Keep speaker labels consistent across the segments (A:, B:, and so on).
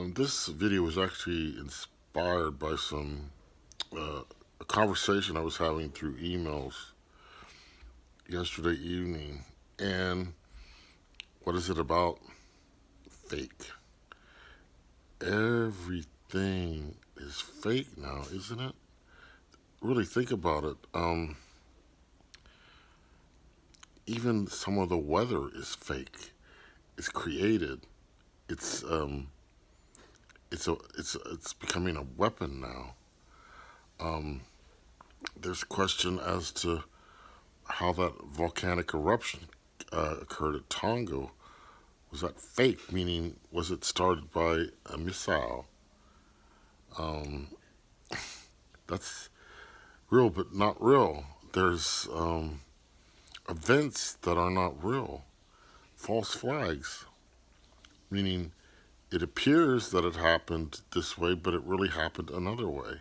A: This video was actually inspired by a conversation I was having through emails yesterday evening. And what is it about? Fake. Everything is fake now, isn't it? Really think about it. Even some of the weather is fake. It's created. It's it's becoming a weapon now. Um, there's a question as to how that volcanic eruption occurred at Tonga. Was that fake? Meaning, was it started by a missile? Um, that's real, but not real. There's events that are not real. False flags, meaning it appears that it happened this way, but it really happened another way.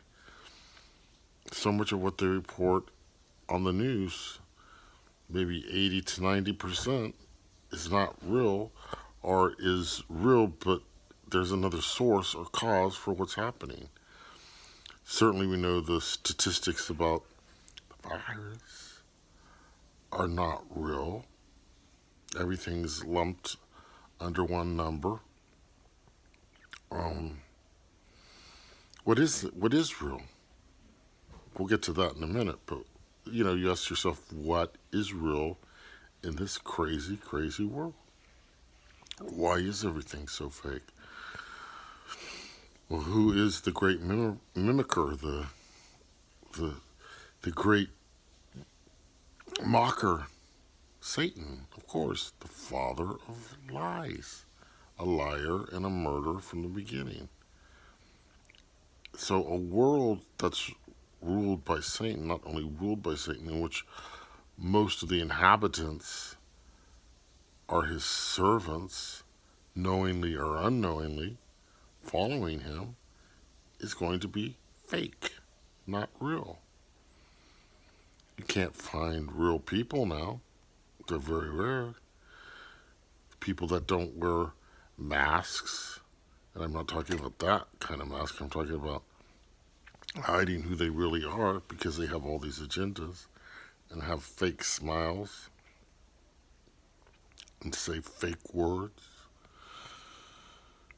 A: So much of what they report on the news, maybe 80 to 90%, is not real or is real, but there's another source or cause for what's happening. Certainly, we know the statistics about the virus are not real. Everything's lumped under one number. Um, what is real? We'll get to that in a minute, but you ask yourself, what is real in this crazy, crazy world? Why is everything so fake? Well, who is the great mimicker, the the great mocker? Satan, of course, the father of lies, a liar and a murderer from the beginning. So a world that's ruled by Satan, not only ruled by Satan, in which most of the inhabitants are his servants, knowingly or unknowingly, following him, is going to be fake, not real. You can't find real people now. They're very rare. People that don't wear masks, and I'm not talking about that kind of mask, I'm talking about hiding who they really are because they have all these agendas and have fake smiles and say fake words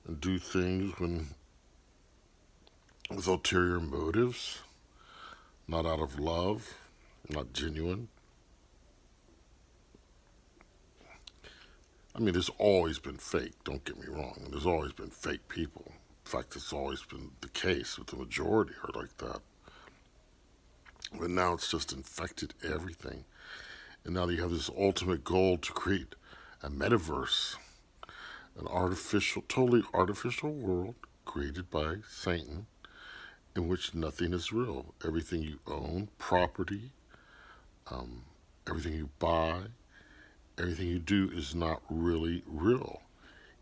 A: and do things with ulterior motives, not out of love, not genuine. I mean, there's always been fake, don't get me wrong. There's always been fake people. In fact, it's always been the case with the majority are like that. But now it's just infected everything. And now you have this ultimate goal to create a metaverse, an artificial, totally artificial world created by Satan in which nothing is real. Everything you own, property, um, everything you buy, everything you do is not really real.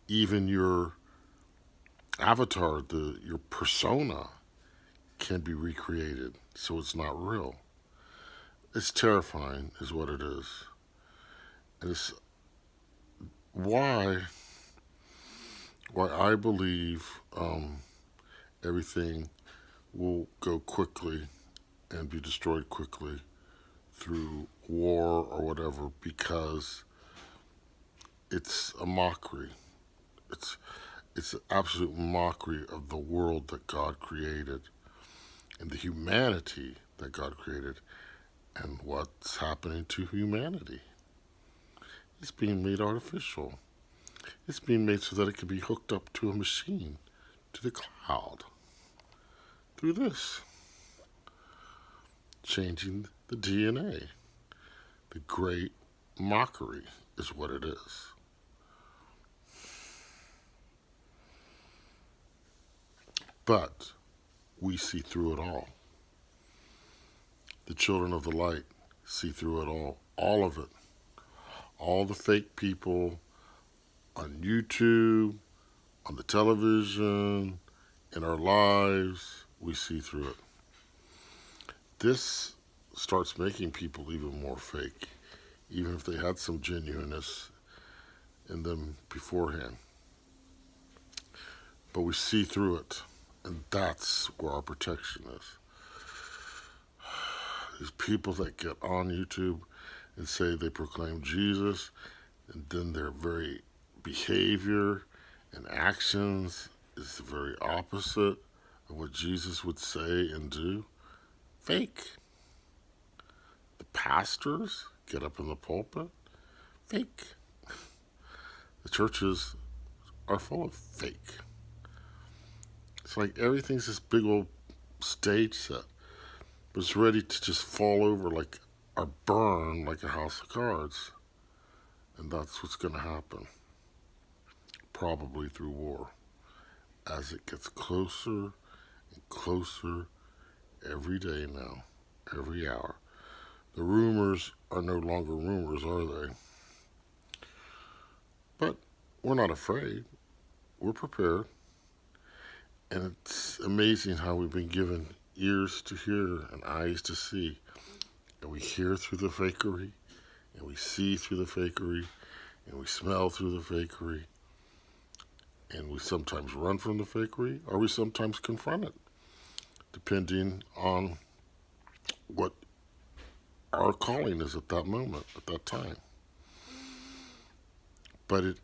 A: Even your avatar, your persona, can be recreated, so it's not real. It's terrifying, is what it is. And it's why I believe everything will go quickly and be destroyed quickly through war or whatever, because it's a mockery. It's it's an absolute mockery of the world that God created and the humanity that God created and what's happening to humanity. It's being made artificial. It's being made so that it can be hooked up to a machine, to the cloud, through this. Changing the DNA. The great mockery is what it is. But we see through it all. The children of the light see through it all of it. All the fake people on YouTube, on the television, in our lives, we see through it. This starts making people even more fake, even if they had some genuineness in them beforehand. but we see through it. And that's where our protection is. These people that get on YouTube and say they proclaim Jesus, and then their very behavior and actions is the very opposite of what Jesus would say and do. Fake. The pastors get up in the pulpit. Fake. The churches are full of fake. It's like everything's this big old stage set, but it's ready to just fall over like or burn like a house of cards. And that's what's going to happen, probably through war, as it gets closer and closer every day now, every hour. The rumors are no longer rumors, are they? But we're not afraid. We're prepared. And it's amazing how we've been given ears to hear and eyes to see. And we hear through the fakery, and we see through the fakery, and we smell through the fakery. And we sometimes run from the fakery, or we sometimes confront it, depending on what our calling is at that moment, at that time. But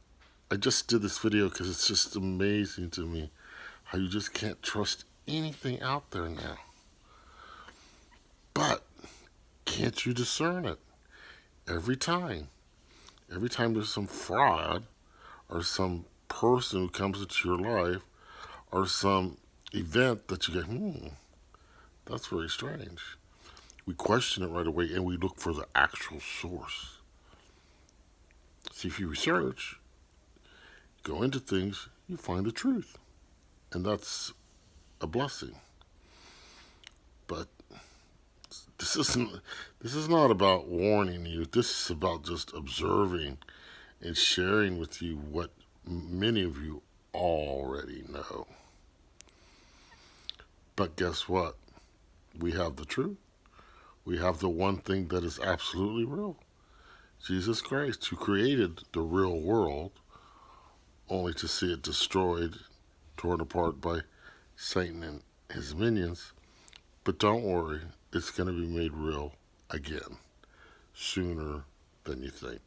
A: I just did this video because it's just amazing to me how you just can't trust anything out there now. But can't you discern it? Every time there's some fraud or some person who comes into your life or some event that you go, that's very strange. We question it right away and we look for the actual source. See, if you research, go into things, you find the truth. And that's a blessing. But this is not about warning you. This is about just observing and sharing with you what many of you already know. But guess what? We have the truth. We have the one thing that is absolutely real. Jesus Christ, who created the real world, only to see it destroyed, torn apart by Satan and his minions. But don't worry, it's going to be made real again, sooner than you think.